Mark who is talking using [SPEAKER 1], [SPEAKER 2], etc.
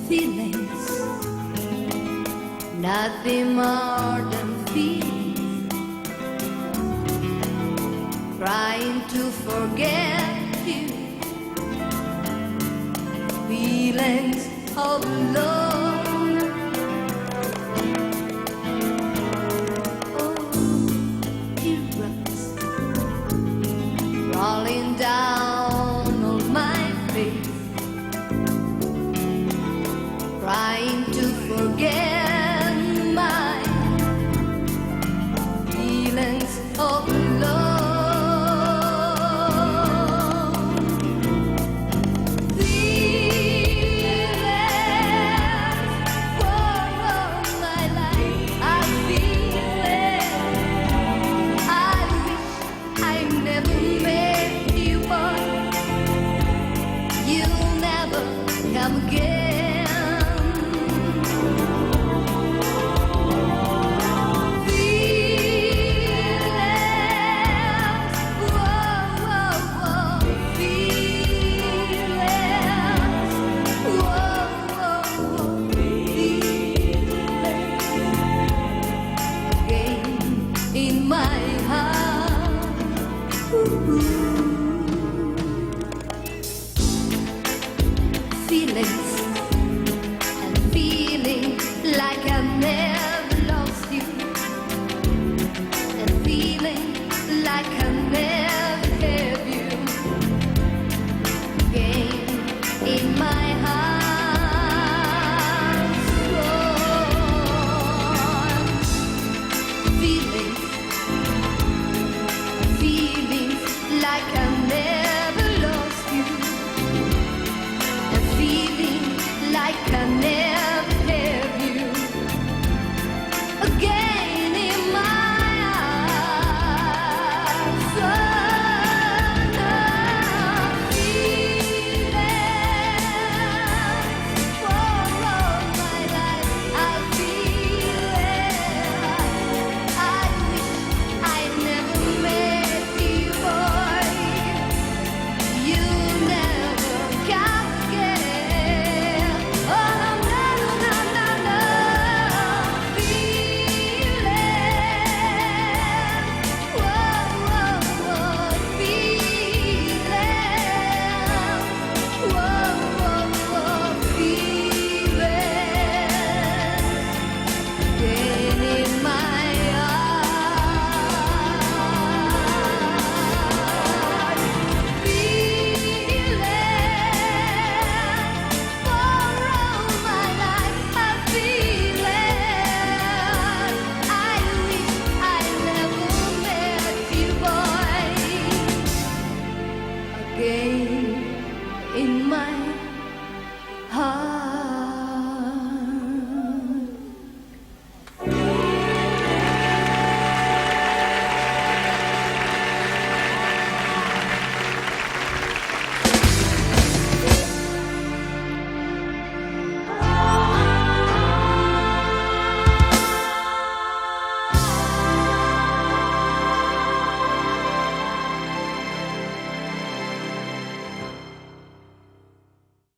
[SPEAKER 1] Feelings, nothing more than feelings, trying to forget you. Feelings of love, oh, teardrops rolling down on my face, trying to forget my feelings of love. Feelings for all my life, I feel it. I wish I never met you, but you'll never come again. In my heart, feelings and feeling like I never lost you, and feeling like I never had you. Again in my heart, feelings. Feeling like I never lost you, and feeling like I never had you. Again in my eyes, feelings for all my life. I feel it. I wish I never met you, boy. You never come again. Oh no, no, no, no, no. Feelings, whoa, whoa, whoa. Feelings, whoa, whoa, whoa. Feelings, again in my heart. Feelings for all my life. I feel it. I wish I never met you, boy. Again in my heart.